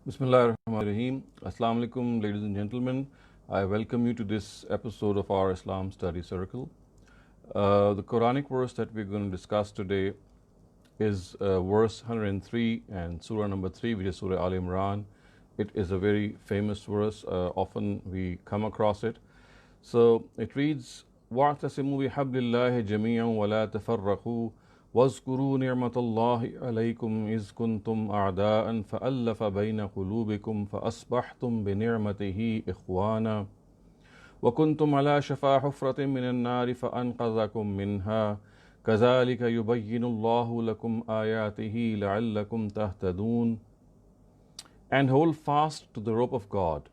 Bismillahirrahmanirrahim. Assalamu alaikum, ladies and gentlemen. I welcome you to this episode of our Islam Study Circle. The Quranic verse that we're going to discuss today is verse 103 and Surah number 3, which is Surah Al-Imran. It is a very famous verse. Often we come across it. So it reads, وَاعْتَصِمُوا بِحَبْلِ اللَّهِ جَمِيعًا وَلَا تَفَرَّقُوا واذكروا نعمة الله عليكم إذ كنتم أعداء فألف بين قلوبكم فأصبحتم بنعمته إخوانا وكنتم على شفا حفرة من النار فأنقذكم منها كذلك يبين الله لكم آياته لعلكم تهتدون. And hold fast to the rope of God,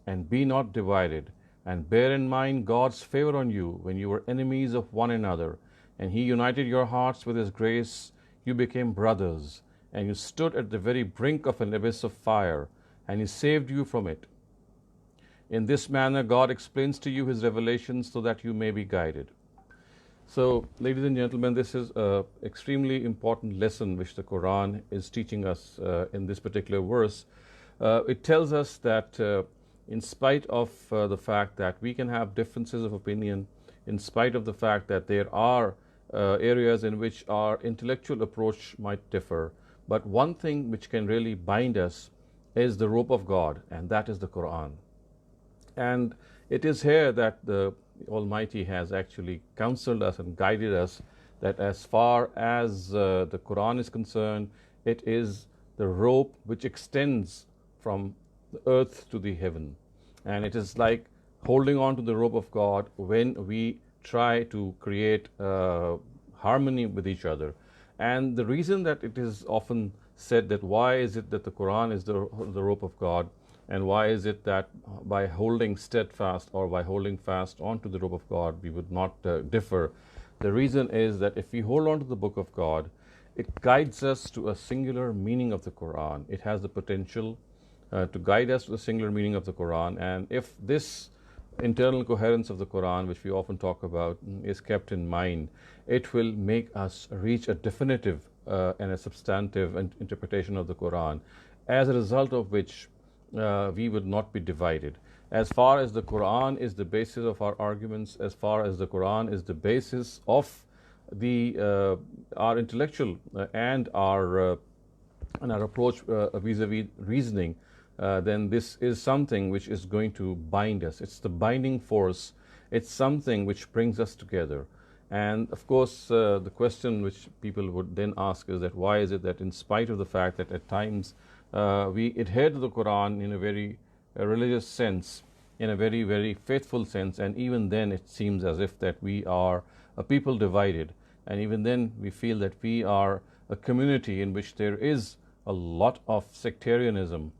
and be not divided, and bear in mind God's favor on you when you were enemies of one another, and He united your hearts with His grace. You became brothers, and you stood at the very brink of an abyss of fire, and He saved you from it. In this manner, God explains to you His revelations so that you may be guided. So, ladies and gentlemen, this is an extremely important lesson which the Quran is teaching us in this particular verse. It tells us that in spite of the fact that we can have differences of opinion, in spite of the fact that there are areas in which our intellectual approach might differ, but one thing which can really bind us is the rope of God, and that is the Quran. And it is here that the Almighty has actually counseled us and guided us that as far as the Quran is concerned, it is the rope which extends from the earth to the heaven. And it is like holding on to the rope of God when we try to create harmony with each other. And the reason that it is often said that why is it that the Quran is the rope of God, and why is it that by holding steadfast or by holding fast onto the rope of God we would not differ. The reason is that if we hold on to the book of God, it guides us to a singular meaning of the Quran. It has the potential to guide us to the singular meaning of the Quran. And if this internal coherence of the Quran, which we often talk about, is kept in mind, it will make us reach a definitive and a substantive interpretation of the Quran, as a result of which we would not be divided. As far as the Quran is the basis of our arguments, as far as the Quran is the basis of our intellectual and our approach vis-a-vis reasoning, then this is something which is going to bind us. It's the binding force. It's something which brings us together. And of course, the question which people would then ask is that why is it that in spite of the fact that at times we adhere to the Quran in a very religious sense, in a very, very faithful sense, and even then it seems as if that we are a people divided, and even then we feel that we are a community in which there is a lot of sectarianism.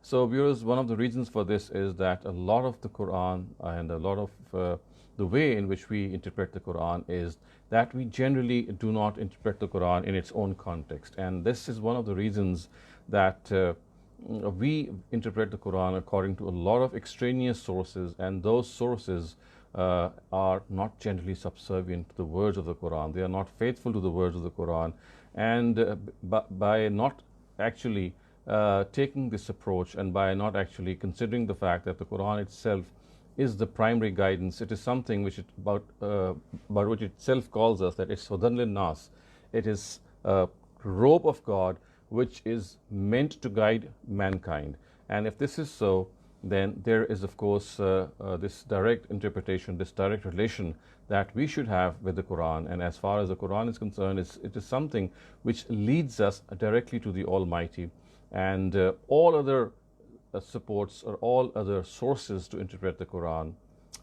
So viewers, one of the reasons for this is that a lot of the Quran and a lot of the way in which we interpret the Quran is that we generally do not interpret the Quran in its own context. And this is one of the reasons that we interpret the Quran according to a lot of extraneous sources, and those sources are not generally subservient to the words of the Quran. They are not faithful to the words of the Quran. And by not actually taking this approach, and by not actually considering the fact that the Quran itself is the primary guidance, it is something which about which itself calls us that it's Hudan lin-nas. It is a rope of God which is meant to guide mankind. And if this is so, then there is of course this direct interpretation, this direct relation that we should have with the Quran. And as far as the Quran is concerned, it is something which leads us directly to the Almighty. And all other supports or all other sources to interpret the Quran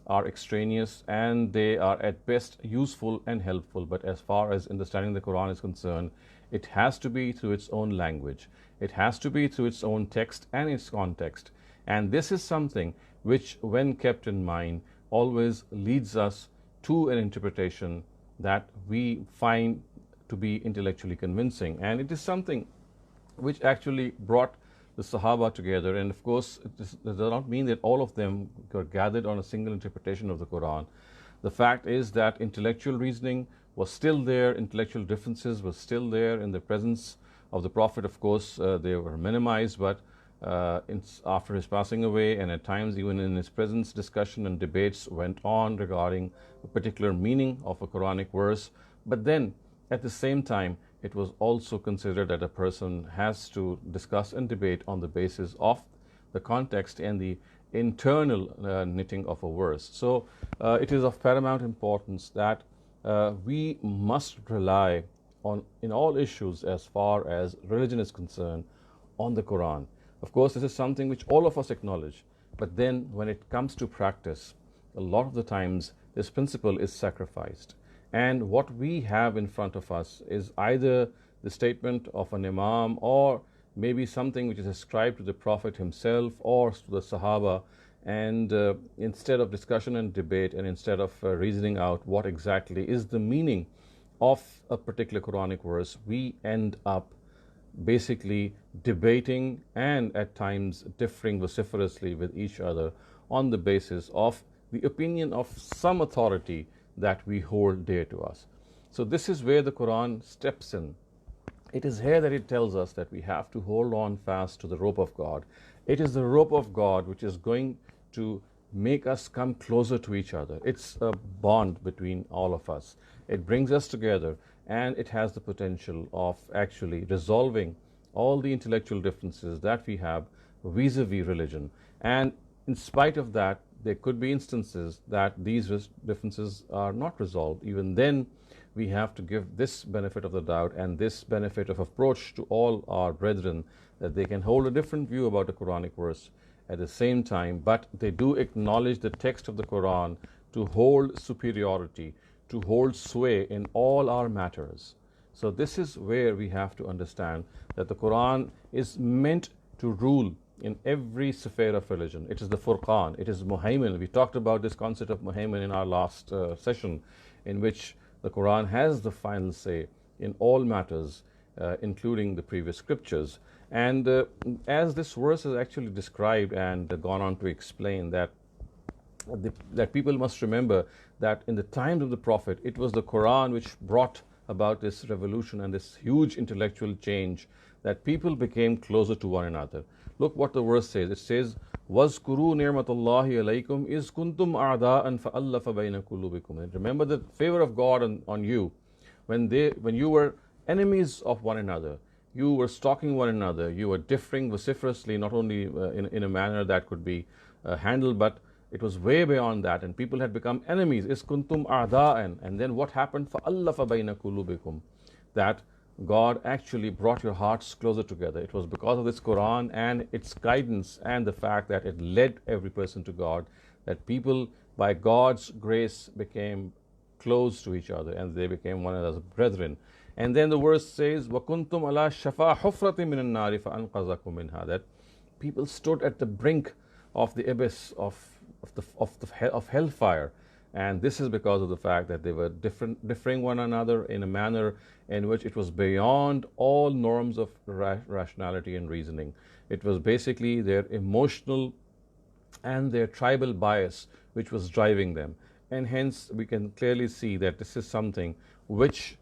are extraneous, and they are at best useful and helpful. But as far as understanding the Quran is concerned, it has to be through its own language. It has to be through its own text and its context. And this is something which, when kept in mind, always leads us to an interpretation that we find to be intellectually convincing. And it is something which actually brought the Sahaba together. And of course, it does not mean that all of them were gathered on a single interpretation of the Quran. The fact is that intellectual reasoning was still there, intellectual differences were still there in the presence of the Prophet. Of course, they were minimized, but after his passing away, and at times even in his presence, discussion and debates went on regarding a particular meaning of a Quranic verse. But then at the same time, it was also considered that a person has to discuss and debate on the basis of the context and the internal knitting of a verse. So it is of paramount importance that we must rely on, in all issues as far as religion is concerned, on the Quran. Of course, this is something which all of us acknowledge, but then when it comes to practice, a lot of the times this principle is sacrificed. And what we have in front of us is either the statement of an Imam, or maybe something which is ascribed to the Prophet himself or to the Sahaba. And instead of discussion and debate, and instead of reasoning out what exactly is the meaning of a particular Quranic verse, we end up basically debating and at times differing vociferously with each other on the basis of the opinion of some authority that we hold dear to us. So this is where the Quran steps in. It is here that it tells us that we have to hold on fast to the rope of God. It is the rope of God which is going to make us come closer to each other. It's a bond between all of us. It brings us together, and it has the potential of actually resolving all the intellectual differences that we have vis-a-vis religion. And in spite of that, there could be instances that these differences are not resolved. Even then, we have to give this benefit of the doubt and this benefit of approach to all our brethren, that they can hold a different view about a Quranic verse at the same time, but they do acknowledge the text of the Quran to hold superiority, to hold sway in all our matters. So this is where we have to understand that the Quran is meant to rule in every sphere of religion. It is the Furqan, it is Muhaymin. We talked about this concept of Muhaymin in our last session, in which the Quran has the final say in all matters, including the previous scriptures. And as this verse is actually described and gone on to explain that people must remember that in the times of the Prophet, it was the Quran which brought about this revolution and this huge intellectual change, that people became closer to one another. Look what the verse says. It says, وَاذْكُرُوا نِعْمَةَ اللَّهِ عَلَيْكُمْ إِذْ كُنْتُمْ أَعْدَاءً فَأَلَّفَ بَيْنَ قُلُوبِكُمْ. And remember the favor of God on you when you were enemies of one another. You were stalking one another. You were differing vociferously, not only in a manner that could be handled, but it was way beyond that, and people had become enemies. Is kuntum a'da'an. And then what happened? فَأَلَّفَ بَيْنَ قُلُوبِكُمْ. That God actually brought your hearts closer together. It was because of this Quran and its guidance and the fact that it led every person to God, that people, by God's grace, became close to each other, and they became one another's brethren. And then the verse says, وَكُنْتُمْ عَلَى شَفَا حُفْرَةٍ مِّنَ النَّارِ فَأَنْقَذَكُم مِّنْهَا. That people stood at the brink of the abyss of hellfire. And this is because of the fact that they were differing one another in a manner in which it was beyond all norms of rationality and reasoning. It was basically their emotional and their tribal bias which was driving them. And hence we can clearly see that this is something which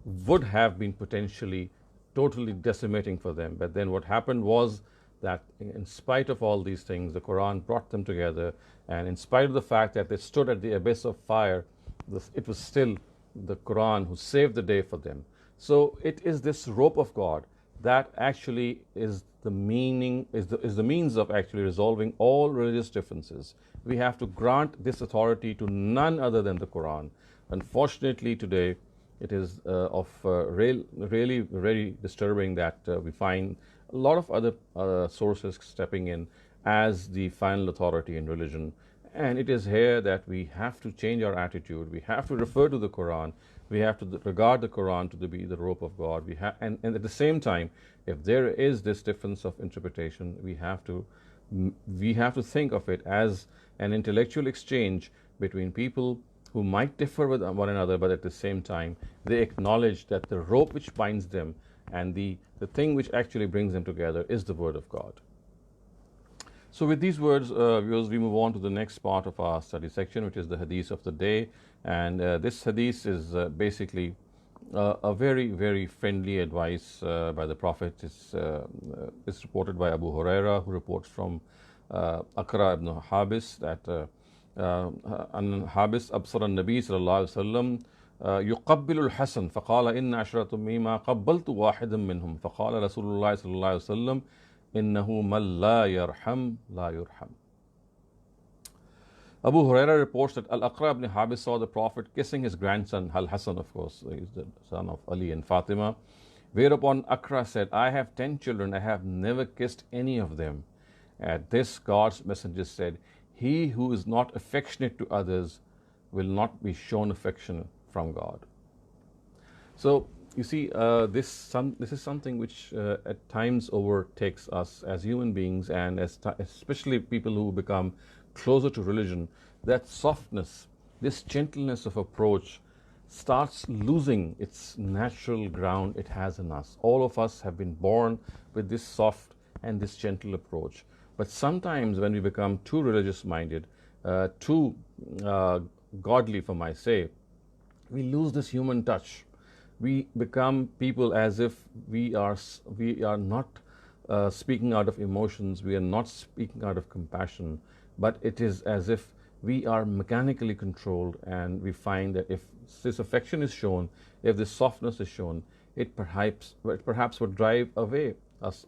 would have been potentially totally decimating for them. But then what happened was that in spite of all these things, the Quran brought them together, and in spite of the fact that they stood at the abyss of fire, it was still the Quran who saved the day for them. So it is this rope of God that actually is the means of actually resolving all religious differences. We have to grant this authority to none other than the Quran. Unfortunately, today it is really very disturbing that we find a lot of other sources stepping in as the final authority in religion. And it is here that we have to change our attitude. We have to refer to the Quran. We have to regard the Quran to be the rope of God. And at the same time, if there is this difference of interpretation, we have to think of it as an intellectual exchange between people who might differ with one another, but at the same time, they acknowledge that the rope which binds them and the thing which actually brings them together is the Word of God. So with these words, viewers, we move on to the next part of our study section, which is the Hadith of the day. And this Hadith is basically a very, very friendly advice by the Prophet. It's reported by Abu Huraira, who reports from Aqra ibn Habis that أن حابس أبصر النبي صلى الله عليه وسلم يقبل الحسن فقال إن عشرة مما قبلت واحدا منهم فقال رسول الله صلى الله عليه وسلم إنه من لا يرحم لا يرحم. Abu Huraira reports that Al-Aqra ibn Habis saw the Prophet kissing his grandson Al-Hasan, of course, he is the son of Ali and Fatima. Whereupon Aqra said, I have 10 children, I have never kissed any of them. At this, God's messenger said, he who is not affectionate to others will not be shown affection from God. So, you see, this is something which at times overtakes us as human beings, and especially people who become closer to religion. That softness, this gentleness of approach starts losing its natural ground it has in us. All of us have been born with this soft and this gentle approach. But sometimes when we become too religious minded, too godly for my say, we lose this human touch. We become people as if we are not speaking out of emotions, we are not speaking out of compassion, but it is as if we are mechanically controlled, and we find that if this affection is shown, if this softness is shown, it perhaps would drive us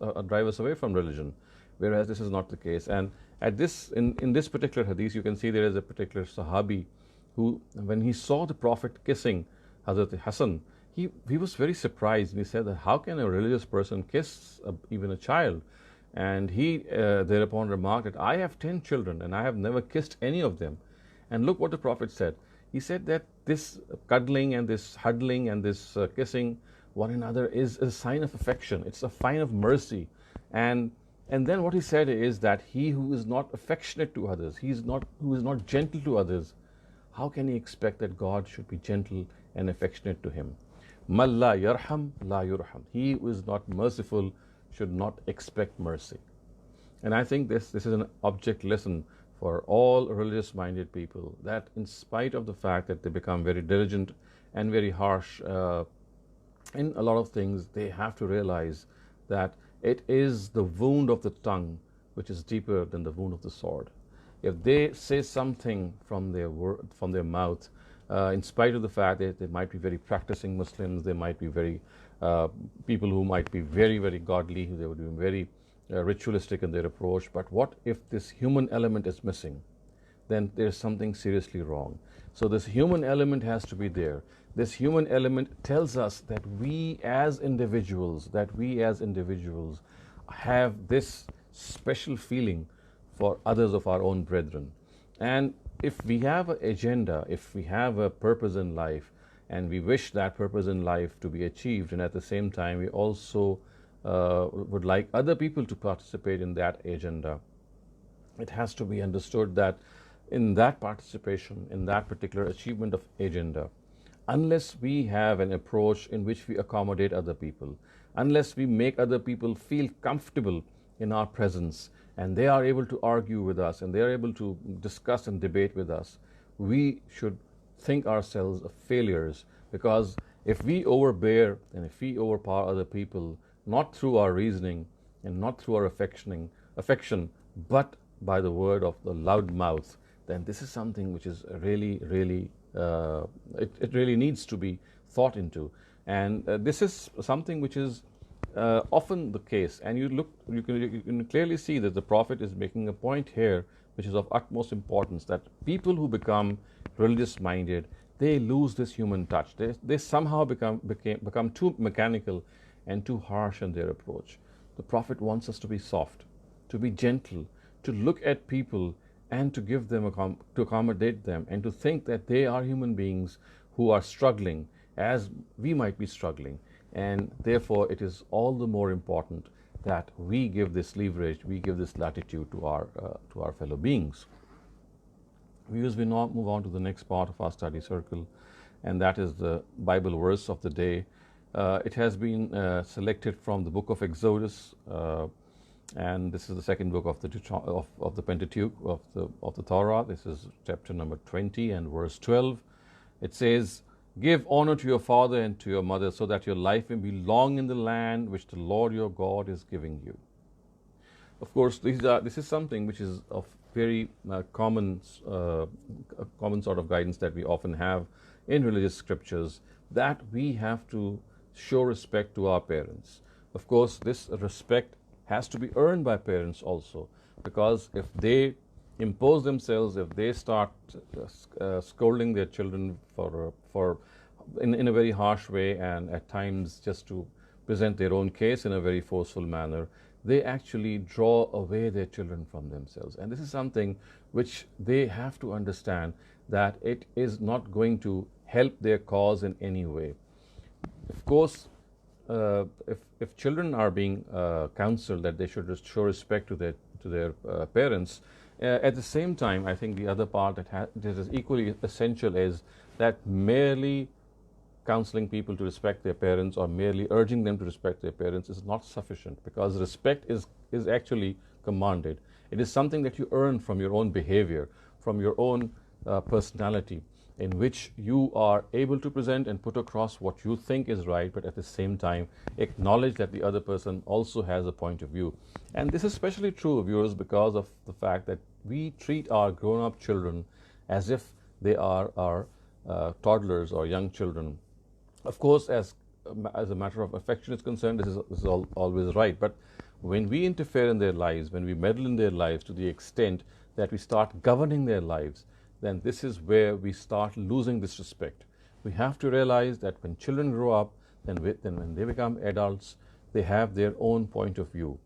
away from religion, whereas this is not the case. And at this, in this particular hadith, you can see there is a particular Sahabi who, when he saw the Prophet kissing Hazrat Hassan, he was very surprised, and he said that how can a religious person kiss even a child? And he thereupon remarked that I have 10 children and I have never kissed any of them. And look what the Prophet said. He said that this cuddling and this huddling and this kissing one another is a sign of affection. It's a sign of mercy. And then what he said is that he who is not affectionate to others, who is not gentle to others, how can he expect that God should be gentle and affectionate to him? Man la yarham la yurham. He who is not merciful should not expect mercy. And I think this is an object lesson for all religious minded people, that in spite of the fact that they become very diligent and very harsh in a lot of things, they have to realize that it is the wound of the tongue which is deeper than the wound of the sword. If they say something from their mouth, in spite of the fact that they might be very practicing Muslims, they might be very people who might be very, very godly, they would be very ritualistic in their approach, but what if this human element is missing? Then there's something seriously wrong. So this human element has to be there. This human element tells us that we as individuals have this special feeling for others of our own brethren. And if we have an agenda, if we have a purpose in life, and we wish that purpose in life to be achieved, and at the same time we also would like other people to participate in that agenda, it has to be understood that in that participation, in that particular achievement of agenda, unless we have an approach in which we accommodate other people, unless we make other people feel comfortable in our presence, and they are able to argue with us, and they are able to discuss and debate with us, we should think ourselves of failures. Because if we overbear and if we overpower other people, not through our reasoning and not through our affection, but by the word of the loud mouth, then this is something which is really, really, it really needs to be thought into. And this is something which is often the case. And you can clearly see that the Prophet is making a point here which is of utmost importance, that people who become religious minded, they lose this human touch. They somehow become too mechanical and too harsh in their approach. The Prophet wants us to be soft, to be gentle, to look at people and to give them to accommodate them, and to think that they are human beings who are struggling as we might be struggling. And therefore it is all the more important that we give this leverage, we give this latitude to our fellow beings. Viewers, we now move on to the next part of our study circle, and that is the Bible verse of the day. It has been selected from the book of Exodus, and this is the second book of the Pentateuch of the Torah. This is chapter number 20 and verse 12. It says, Give honor to your father and to your mother, so that your life may be long in the land which the Lord your God is giving you. Of course, this is something which is of very common sort of guidance that we often have in religious scriptures, that we have to show respect to our parents. Of course, this respect has to be earned by parents also, because if they impose themselves, if they start scolding their children in a very harsh way, and at times just to present their own case in a very forceful manner, they actually draw away their children from themselves. And this is something which they have to understand, that it is not going to help their cause in any way. Of course, if children are being counseled that they should show respect to their parents, at the same time, I think the other part that is equally essential is that merely counseling people to respect their parents, or merely urging them to respect their parents, is not sufficient, because respect is actually commanded. It is something that you earn from your own behavior, from your own personality, in which you are able to present and put across what you think is right, but at the same time acknowledge that the other person also has a point of view. And this is especially true, viewers, because of the fact that we treat our grown-up children as if they are our toddlers or young children. Of course, as a matter of affection is concerned, this is always right. But when we interfere in their lives, when we meddle in their lives to the extent that we start governing their lives, then this is where we start losing this respect. We have to realize that when children grow up, then when they become adults, they have their own point of view.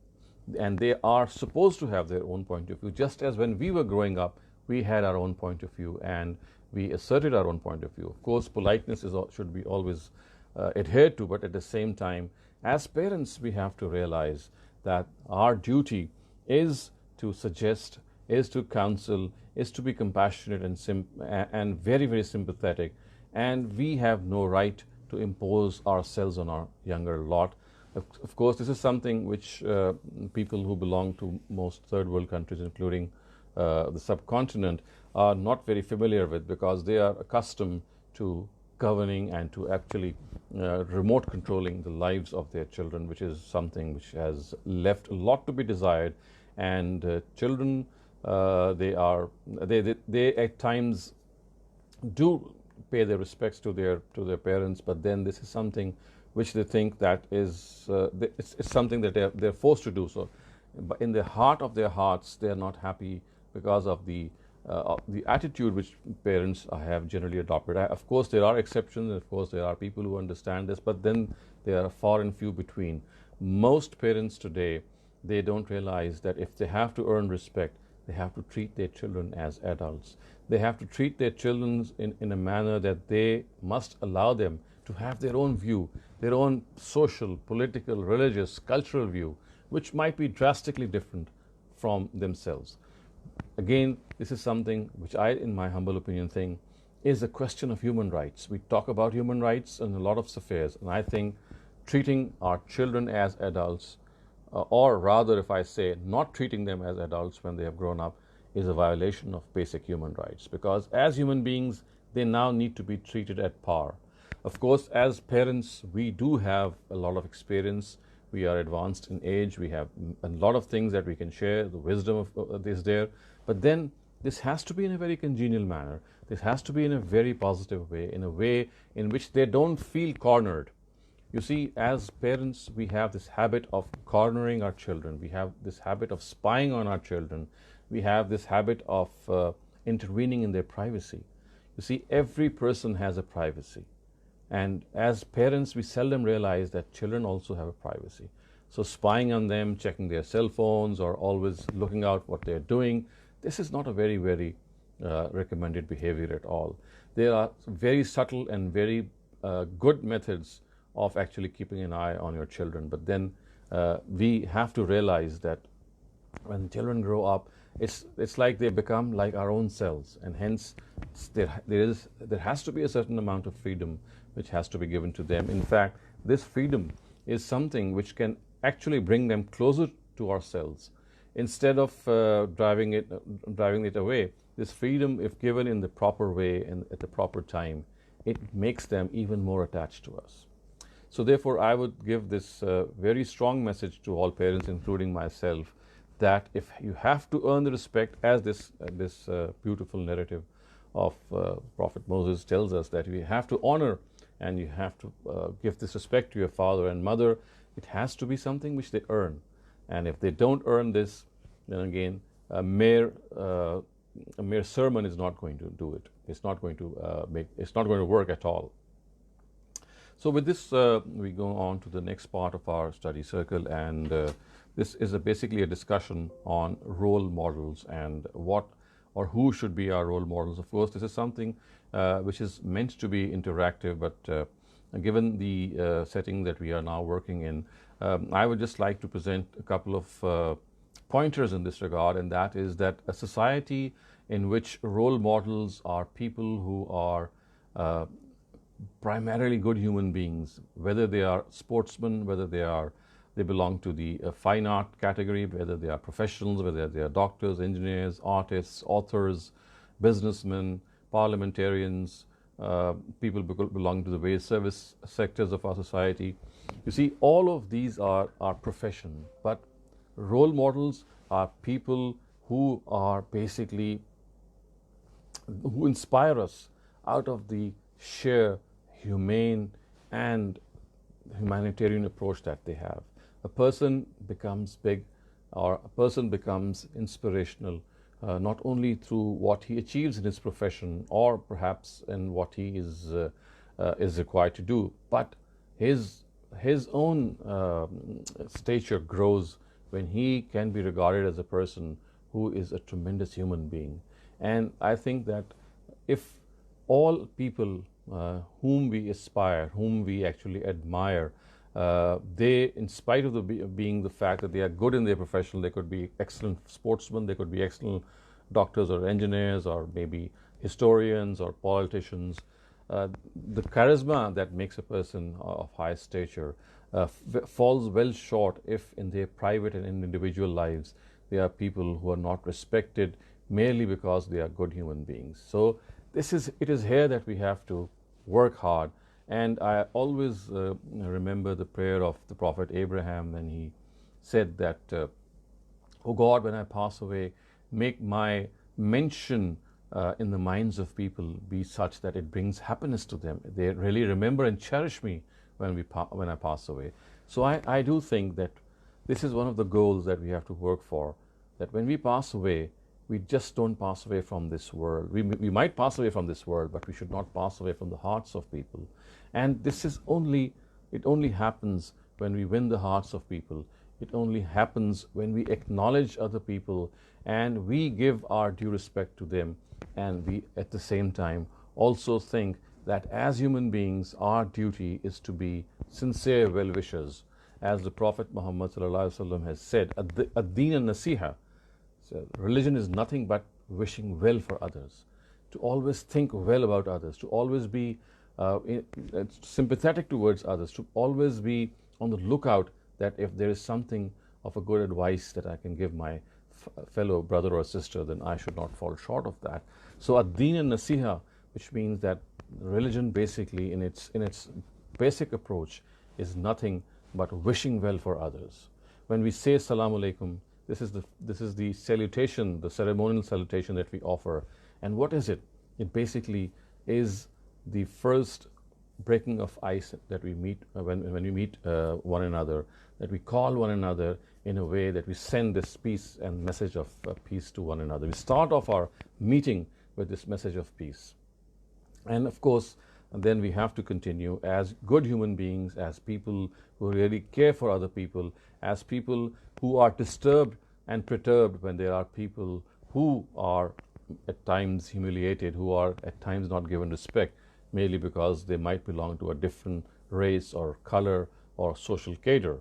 And they are supposed to have their own point of view, just as when we were growing up, we had our own point of view, and we asserted our own point of view. Of course, politeness should be always adhered to, but at the same time, as parents, we have to realize that our duty is to suggest, is to counsel, is to be compassionate and very, very sympathetic, and we have no right to impose ourselves on our younger lot. Of course, this is something which people who belong to most third world countries, including the subcontinent, are not very familiar with, because they are accustomed to governing and to actually remote controlling the lives of their children, which is something which has left a lot to be desired. And children, they at times do pay their respects to their parents, but then this is something which they think that is it's something that they're forced to do so. But in the heart of their hearts, they are not happy because of the attitude which parents have generally adopted. Of course, there are exceptions. Of course, there are people who understand this, but then there are far and few between. Most parents today, they don't realize that if they have to earn respect, they have to treat their children as adults. They have to treat their children in a manner that they must allow them to have their own view, their own social, political, religious, cultural view, which might be drastically different from themselves. Again, this is something which I, in my humble opinion, think is a question of human rights. We talk about human rights in a lot of affairs, and I think treating our children as adults, or rather, if I say not treating them as adults when they have grown up, is a violation of basic human rights, because as human beings, they now need to be treated at par. Of course, as parents, we do have a lot of experience. We are advanced in age. We have a lot of things that we can share. The wisdom is there. But then this has to be in a very congenial manner. This has to be in a very positive way, in a way in which they don't feel cornered. You see, as parents, we have this habit of cornering our children. We have this habit of spying on our children. We have this habit of intervening in their privacy. You see, every person has a privacy. And as parents, we seldom realize that children also have a privacy. So spying on them, checking their cell phones, or always looking out what they're doing, this is not a very, very recommended behavior at all. There are very subtle and very good methods of actually keeping an eye on your children. But then we have to realize that when children grow up, it's like they become like our own selves, and hence there has to be a certain amount of freedom which has to be given to them. In fact, this freedom is something which can actually bring them closer to ourselves. Instead of driving it away, this freedom, if given in the proper way and at the proper time, it makes them even more attached to us. So therefore, I would give this very strong message to all parents, including myself, that if you have to earn the respect, as this beautiful narrative of Prophet Moses tells us, that you have to honor and you have to give this respect to your father and mother, it has to be something which they earn. And if they don't earn this, then again, a mere sermon is not going to do it. It's not going to work at all. So with this, we go on to the next part of our study circle, and this is basically a discussion on role models and what or who should be our role models. Of course, this is something which is meant to be interactive, but given the setting that we are now working in, I would just like to present a couple of pointers in this regard, and that is that a society in which role models are people who are primarily good human beings, whether they are sportsmen, whether they belong to the fine art category, whether they are professionals, whether they are doctors, engineers, artists, authors, businessmen, parliamentarians, people belong to the various service sectors of our society. You see, all of these are our profession, but role models are people who are basically, who inspire us out of the sheer humane and humanitarian approach that they have. A person becomes big, or a person becomes inspirational not only through what he achieves in his profession or perhaps in what he is required to do, but his own stature grows when he can be regarded as a person who is a tremendous human being. And I think that if all people whom we aspire, whom we actually admire, they, in spite of being the fact that they are good in their profession, they could be excellent sportsmen, they could be excellent doctors or engineers or maybe historians or politicians, the charisma that makes a person of high stature falls well short if in their private and individual lives they are people who are not respected merely because they are good human beings. So it is here that we have to work hard. And I always remember the prayer of the Prophet Abraham when he said that, "Oh God, when I pass away, make my mention in the minds of people be such that it brings happiness to them. They really remember and cherish me when I pass away." So I do think that this is one of the goals that we have to work for, that when we pass away, we just don't pass away from this world. We might pass away from this world, but we should not pass away from the hearts of people. And it only happens when we win the hearts of people. It only happens when we acknowledge other people and we give our due respect to them, and we at the same time also think that as human beings our duty is to be sincere well-wishers. As the Prophet Muhammad ﷺ has said, ad-deen an-nasiha. So religion is nothing but wishing well for others, to always think well about others, to always be sympathetic towards others, to always be on the lookout that if there is something of a good advice that I can give my fellow brother or sister, then I should not fall short of that. So ad-deen an-nasiha, which means that religion basically in its basic approach is nothing but wishing well for others. When we say Assalamu alaikum, this is the salutation, the ceremonial salutation that we offer. And what is it? It basically is the first breaking of ice that we meet when we meet one another, that we call one another in a way that we send this peace and message of peace to one another. We start off our meeting with this message of peace. And of course, then we have to continue as good human beings, as people who really care for other people, as people who are disturbed and perturbed when there are people who are at times humiliated, who are at times not given respect, merely because they might belong to a different race or color or social cadre.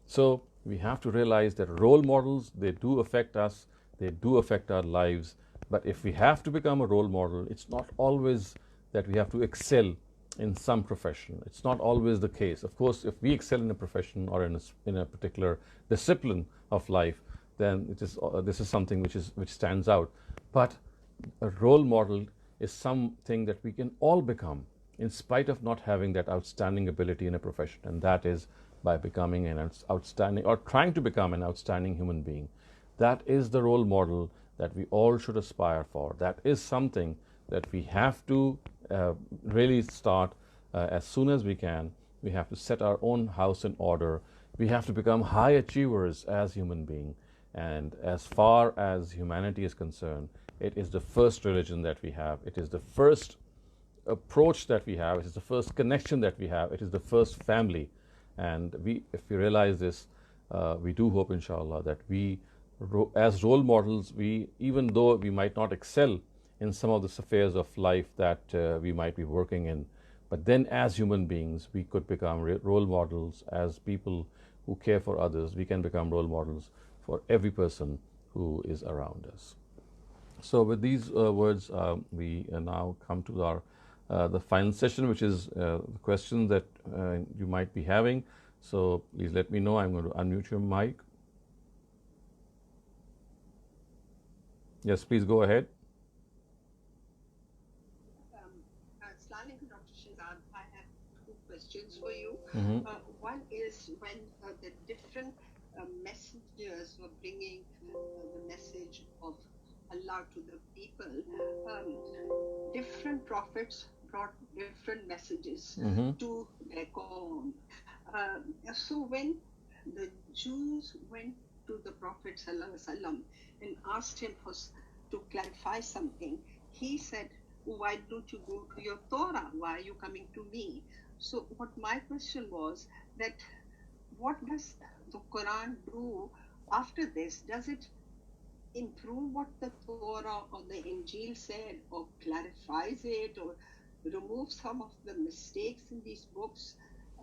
So we have to realize that role models, they do affect us, they do affect our lives. But if we have to become a role model, it's not always that we have to excel in some profession. It's not always the case. Of course, if we excel in a profession or in a particular discipline of life, then this is something which stands out. But a role model is something that we can all become. in spite of not having that outstanding ability in a profession, and that is by becoming an outstanding or trying to become an outstanding human being. That is the role model that we all should aspire for. That is something that we have to really start as soon as we can. We have to set our own house in order. We have to become high achievers as human beings. And as far as humanity is concerned, it is the first religion that we have. It is the first approach that we have. It is the first connection that we have. It is the first family. And if we realize this, we do hope, inshallah, that we, as role models, even though we might not excel in some of the spheres of life that we might be working in, but then as human beings, we could become role models. As people who care for others, we can become role models for every person who is around us. So with these words, we now come to our the final session, which is the questions that you might be having. So please let me know. I'm going to unmute your mic. Yes, please go ahead. Assalamu alaikum, Dr. Shehzad. I have two questions for you. One is when the different messengers were bringing the message of Allah to the people, different prophets brought different messages to their qawm. So when the Jews went to the Prophet ﷺ and asked him to clarify something, he said, why don't you go to your Torah? Why are you coming to me? So what my question was that what does the Quran do after this? Does it improve what the Torah or the Injil said, or clarifies it, or remove some of the mistakes in these books?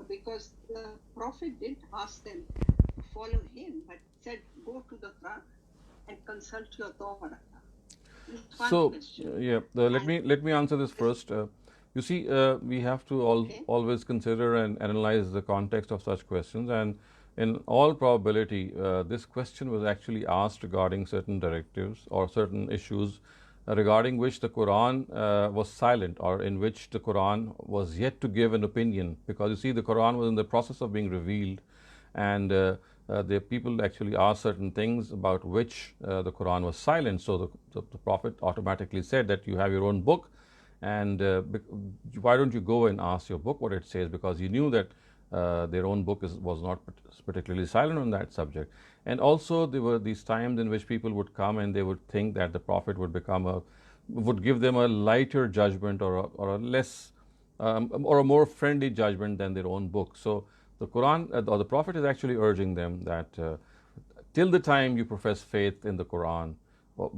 Because the Prophet didn't ask them to follow him, but said, go to the Quran and consult your Torah. So, let me answer this first. You see, we have to always consider and analyze the context of such questions, and in all probability, this question was actually asked regarding certain directives or certain issues regarding which the Quran was silent, or in which the Quran was yet to give an opinion. Because you see, the Quran was in the process of being revealed, and the people actually asked certain things about which the Quran was silent. So the Prophet automatically said that you have your own book, and why don't you go and ask your book what it says? Because he knew that their own book was not particularly silent on that subject. And also there were these times in which people would come and they would think that the Prophet would give them a lighter judgment, or a less or a more friendly judgment than their own book. So the Quran or the Prophet is actually urging them that till the time you profess faith in the Quran,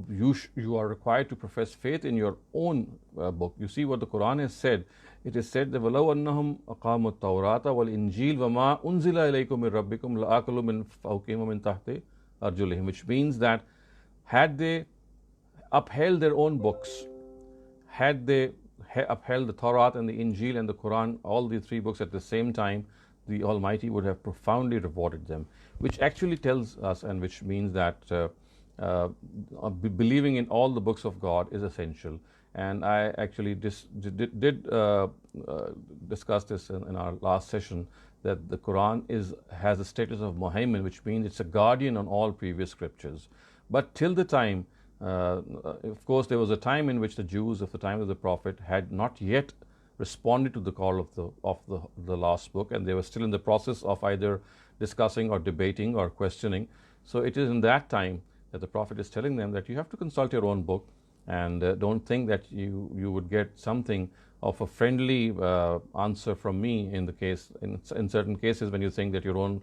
you are required to profess faith in your own book. You see what the Quran has said. It is said that وَلَوْ أَنَّهُمْ أَقَامُوا التَّوْرَاةَ وَالْإِنْجِيلَ وَمَا أُنزِلَ إِلَيْكُم مِّن رَّبِّكُمْ لَآكُلُوا مِن فَوْقِهِمْ وَمِن تَحْتِ أَرْجُلِهِم, which means that had they upheld their own books, had they upheld the Torah and the Injil and the Quran, all the three books at the same time, the Almighty would have profoundly rewarded them, which actually tells us, and which means that believing in all the books of God is essential. And I actually did discuss this in our last session, that the Quran has the status of Muhaymin, which means it's a guardian on all previous scriptures. But till the time, of course, there was a time in which the Jews of the time of the Prophet had not yet responded to the call of the last book, and they were still in the process of either discussing or debating or questioning. So it is in that time that the Prophet is telling them that you have to consult your own book, and don't think that you would get something of a friendly answer from me in certain cases when you think that your own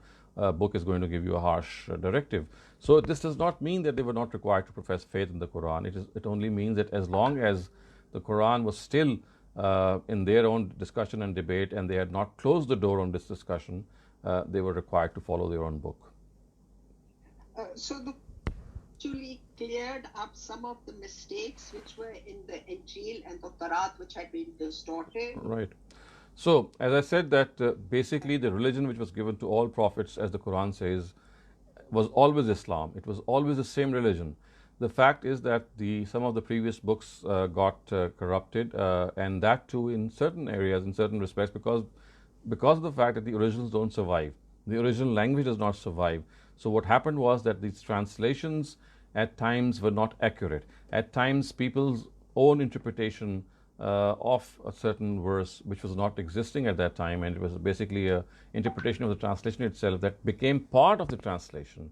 book is going to give you a harsh directive. So this does not mean that they were not required to profess faith in the Quran. It only means that as long as the Quran was still in their own discussion and debate, and they had not closed the door on this discussion, they were required to follow their own book. So the actually cleared up some of the mistakes which were in the Injil and the Torah, which had been distorted. Right. So, as I said, that basically the religion which was given to all prophets, as the Quran says, was always Islam. It was always the same religion. The fact is that some of the previous books got corrupted, and that too in certain areas, in certain respects, because of the fact that the originals don't survive. The original language does not survive. So what happened was that these translations at times were not accurate. At times, people's own interpretation of a certain verse, which was not existing at that time, and it was basically an interpretation of the translation itself that became part of the translation.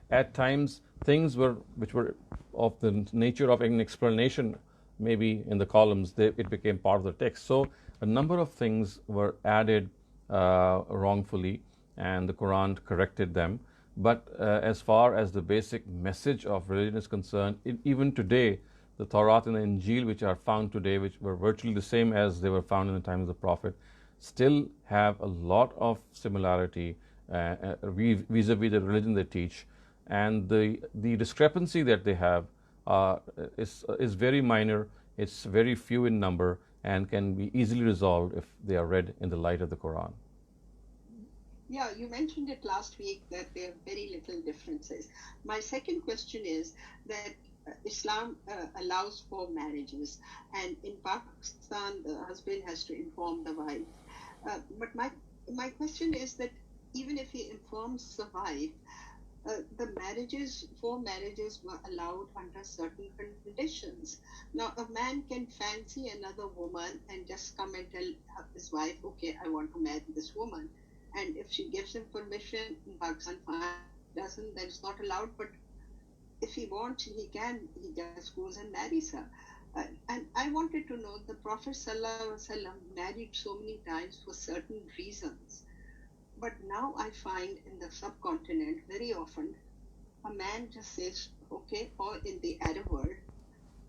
At times, things which were of the nature of an explanation, maybe in the columns, it became part of the text. So a number of things were added wrongfully, and the Quran corrected them. But as far as the basic message of religion is concerned, even today, the Torah and the Injil, which are found today, which were virtually the same as they were found in the time of the Prophet, still have a lot of similarity vis-a-vis the religion they teach. And the discrepancy that they have is very minor, it's very few in number, and can be easily resolved if they are read in the light of the Quran. Yeah, you mentioned it last week that there are very little differences. My second question is that Islam allows for marriages, and in Pakistan, the husband has to inform the wife. But my question is that even if he informs the wife, the four marriages were allowed under certain conditions. Now, a man can fancy another woman and just come and tell his wife, okay, I want to marry this woman. And if she gives him permission, in Pakistan, fine. Doesn't, then it's not allowed. But if he wants, he just goes and marries her. And I wanted to know, the Prophet ﷺ married so many times for certain reasons. But now I find in the subcontinent, very often, a man just says, okay, or in the Arab world,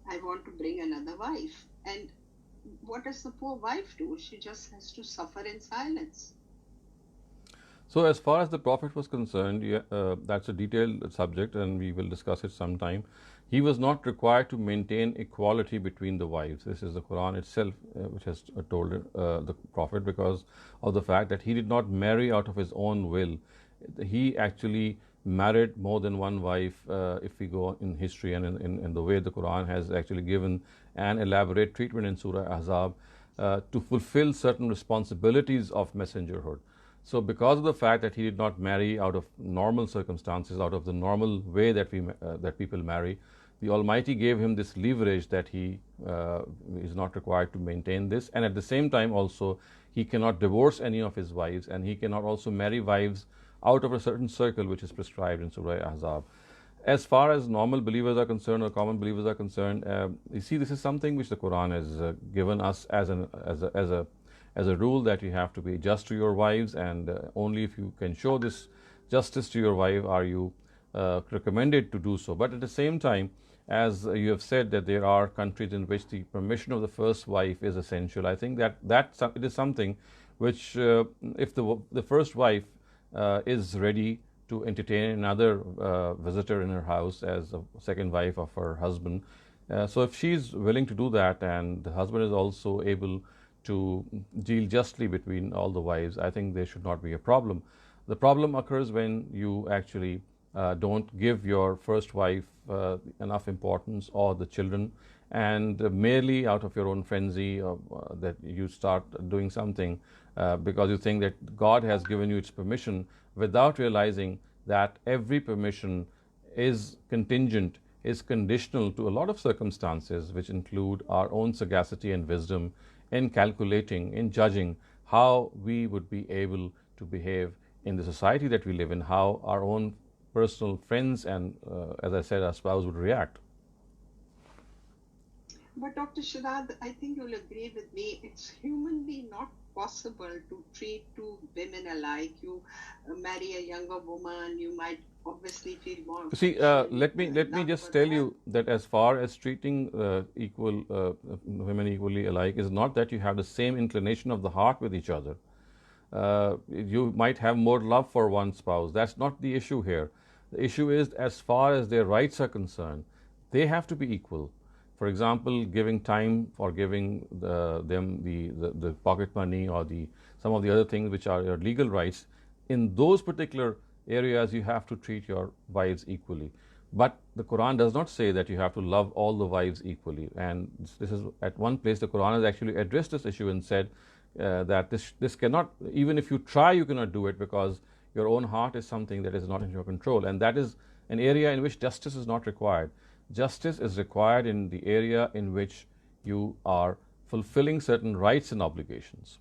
I want to bring another wife. And what does the poor wife do? She just has to suffer in silence. So as far as the Prophet was concerned, that's a detailed subject, and we will discuss it sometime. He was not required to maintain equality between the wives. This is the Quran itself which has told the Prophet, because of the fact that he did not marry out of his own will. He actually married more than one wife, if we go in history and in the way the Quran has actually given an elaborate treatment in Surah Ahzab to fulfill certain responsibilities of messengerhood. So because of the fact that he did not marry out of normal circumstances, out of the normal way that people marry, the Almighty gave him this leverage that he is not required to maintain this, and at the same time also he cannot divorce any of his wives, and he cannot also marry wives out of a certain circle which is prescribed in Surah Ahzab. As far as normal believers are concerned, or common believers are concerned, you see, this is something which the Quran has given us as a rule, that you have to be just to your wives, and only if you can show this justice to your wife are you recommended to do so. But at the same time, as you have said, that there are countries in which the permission of the first wife is essential. I think that it is something which, if the first wife is ready to entertain another visitor in her house as a second wife of her husband, so if she's willing to do that, and the husband is also able to deal justly between all the wives, I think there should not be a problem. The problem occurs when you actually don't give your first wife enough importance, or the children, and merely out of your own frenzy that you start doing something because you think that God has given you its permission, without realizing that every permission is contingent, is conditional to a lot of circumstances, which include our own sagacity and wisdom in calculating, in judging how we would be able to behave in the society that we live in, how our own personal friends and, as I said, our spouse would react. But Dr. Shehzad, I think you'll agree with me, it's humanly not possible to treat two women alike. You marry a younger woman, you might obviously feel more. See, let me just tell you that as far as treating women equally alike is not that you have the same inclination of the heart with each other. You might have more love for one spouse. That's not the issue here. The issue is, as far as their rights are concerned, they have to be equal. For example, giving time, or giving them the pocket money, or some of the other things which are your legal rights. In those particular areas, you have to treat your wives equally. But the Quran does not say that you have to love all the wives equally. And this is at one place the Quran has actually addressed this issue and said that this cannot, even if you try, you cannot do it, because your own heart is something that is not in your control. And that is an area in which justice is not required. Justice is required in the area in which you are fulfilling certain rights and obligations.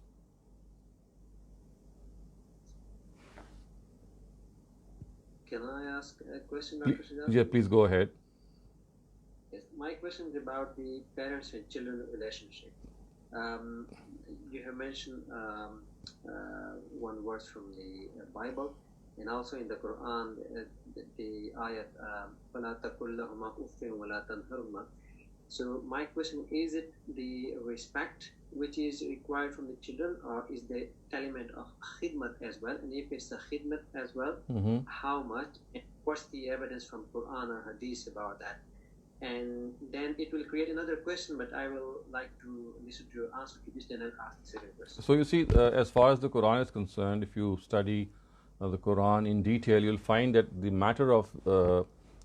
Can I ask a question, Dr. Shehzad? Yeah, please go ahead. Yes, my question is about the parents and children relationship. You have mentioned one verse from the Bible, and also in the Quran, the ayat فَلَا تَقُلْ لَهُمَا أُفٍّ وَلَا تَنْهَرْهُمَا. So my question, is it the respect which is required from the children, or is the element of khidmat as well? And if it's a khidmat as well, how much? And what's the evidence from Quran or Hadith about that? And then it will create another question, but I will like to listen to your answer to this, then I'll ask the second question. So you see, as far as the Quran is concerned, if you study the Quran in detail, you'll find that the matter of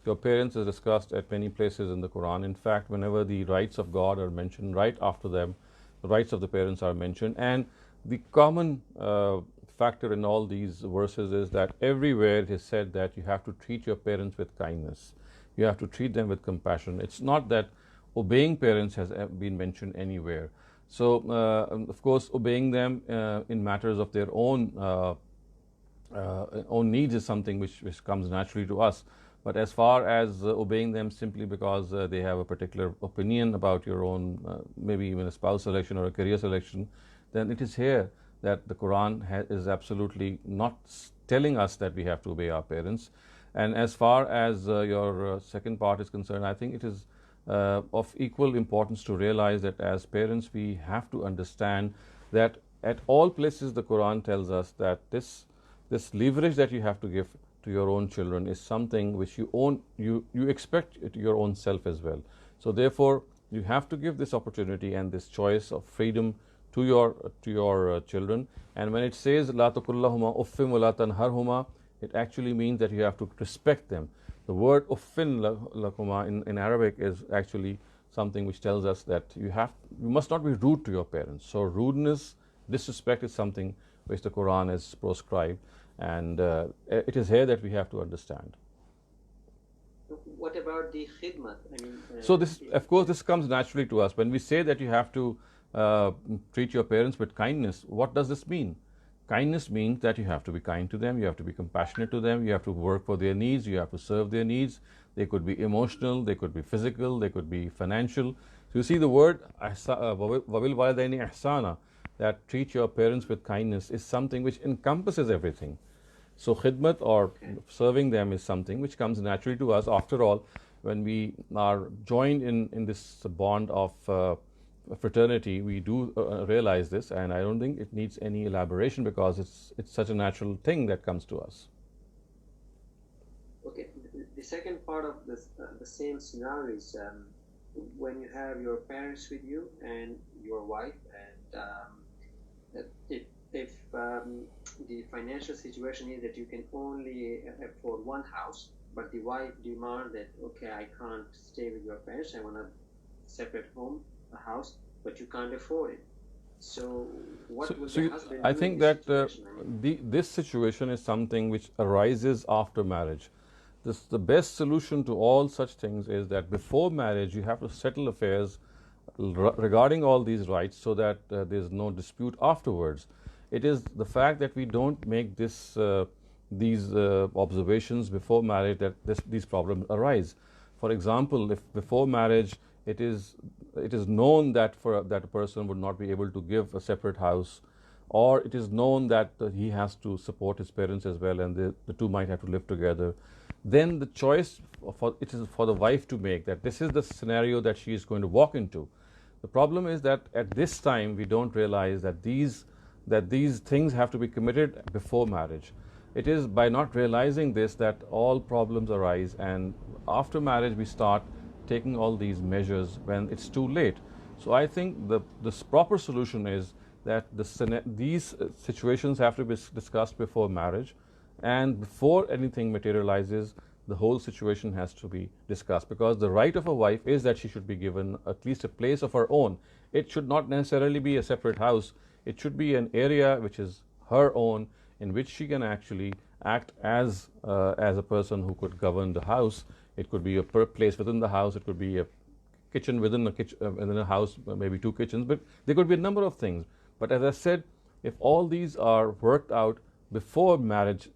your parents is discussed at many places in the Quran. In fact, whenever the rights of God are mentioned, right after them, the rights of the parents are mentioned. And the common factor in all these verses is that everywhere it is said that you have to treat your parents with kindness. You have to treat them with compassion. It's not that obeying parents has been mentioned anywhere. So, of course, obeying them in matters of their own needs is something which comes naturally to us. But as far as obeying them simply because they have a particular opinion about your own, maybe even a spouse selection or a career selection, then it is here that the Quran is absolutely not telling us that we have to obey our parents. And as far as your second part is concerned, I think it is of equal importance to realize that as parents we have to understand that at all places the Quran tells us that this leverage that you have to give to your own children is something which you expect to your own self as well. So therefore you have to give this opportunity and this choice of freedom to your children. And when it says la taqullahuma uffin wa la tanharhuma, it actually means that you have to respect them. The word uffin lakuma in Arabic is actually something which tells us that you must not be rude to your parents. So rudeness, disrespect is something which the Quran has proscribed, and it is here that we have to understand. What about the khidmat? So this, of course, this comes naturally to us. When we say that you have to treat your parents with kindness, what does this mean? Kindness means that you have to be kind to them, you have to be compassionate to them, you have to work for their needs, you have to serve their needs. They could be emotional, they could be physical, they could be financial. So you see the word wabil walidaini ihsana, that treat your parents with kindness, is something which encompasses everything. So khidmat or serving them is something which comes naturally to us. After all, when we are joined in this bond of fraternity, we do realize this, and I don't think it needs any elaboration because it's such a natural thing that comes to us. Okay, the second part of this, the same scenario is when you have your parents with you and your wife, and if the financial situation is that you can only afford one house, but the wife demands that, okay, I can't stay with your parents, I want a separate home, a house, but you can't afford it. So what will the husband do? I think that this situation is something which arises after marriage. The best solution to all such things is that before marriage you have to settle affairs regarding all these rights so that there is no dispute afterwards. It is the fact that we don't make these observations before marriage that these problems arise. For example, if before marriage it is known that that a person would not be able to give a separate house, or it is known that he has to support his parents as well, and the two might have to live together, then the choice it is for the wife to make, that this is the scenario that she is going to walk into. The problem is that at this time we don't realize that these things have to be committed before marriage. It is by not realizing this that all problems arise, and after marriage we start taking all these measures when it's too late. So I think the proper solution is that these situations have to be discussed before marriage, and before anything materializes, the whole situation has to be discussed, because the right of a wife is that she should be given at least a place of her own. It should not necessarily be a separate house. It should be an area which is her own, in which she can actually act as a person who could govern the house. It could be a place within the house. It could be a kitchen within a house, maybe two kitchens, but there could be a number of things. But as I said, if all these are worked out before marriage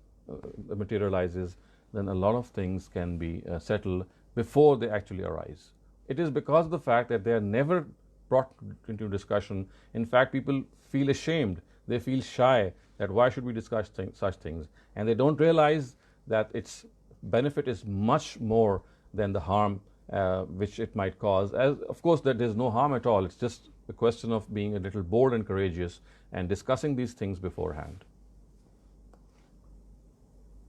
materializes, then a lot of things can be settled before they actually arise. It is because of the fact that they are never brought into discussion. In fact, people feel ashamed. They feel shy that why should we discuss such things? And they don't realize that its benefit is much more than the harm which it might cause. As of course, that there's no harm at all. It's just a question of being a little bold and courageous and discussing these things beforehand.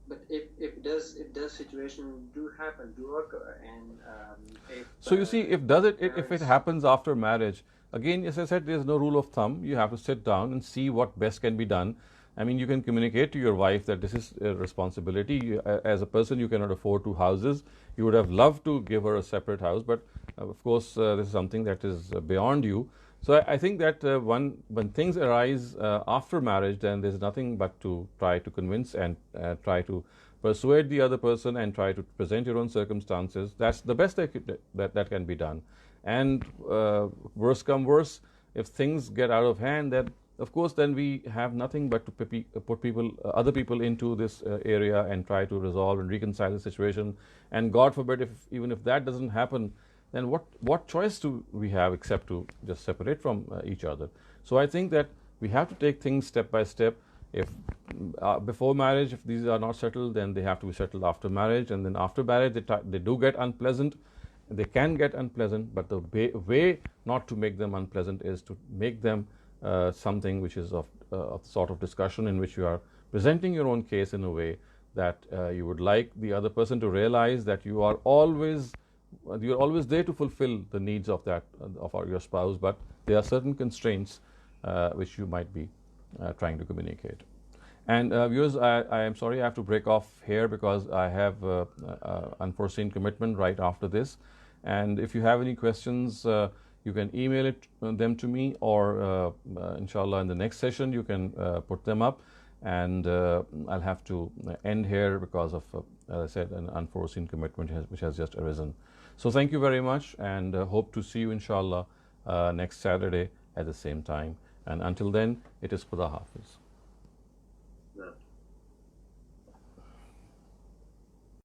But if those situations do occur, and so you see, if it happens after marriage, again, as I said, there's no rule of thumb. You have to sit down and see what best can be done. I mean, you can communicate to your wife that this is a responsibility. As a person, you cannot afford two houses. You would have loved to give her a separate house, but of course, this is something that is beyond you. So I think that when things arise after marriage, then there's nothing but to try to convince and try to persuade the other person and try to present your own circumstances. That's the best that can be done. And worse come worse, if things get out of hand, then of course then we have nothing but to put other people into this area and try to resolve and reconcile the situation. And God forbid, even if that doesn't happen, then what choice do we have except to just separate from each other? So I think that we have to take things step by step. If before marriage, if these are not settled, then they have to be settled after marriage. And then after marriage, they do get unpleasant. They can get unpleasant, but the way not to make them unpleasant is to make them something which is of sort of discussion, in which you are presenting your own case in a way that you would like the other person to realize that you are always there to fulfill the needs of your spouse, but there are certain constraints which you might be trying to communicate. And viewers, I am sorry I have to break off here because I have unforeseen commitment right after this. And if you have any questions, you can email them to me, or inshallah in the next session you can put them up. And I'll have to end here because of, as I said, an unforeseen commitment which has just arisen. So thank you very much, and hope to see you inshallah next Saturday at the same time. And until then, it is Khuda Hafiz.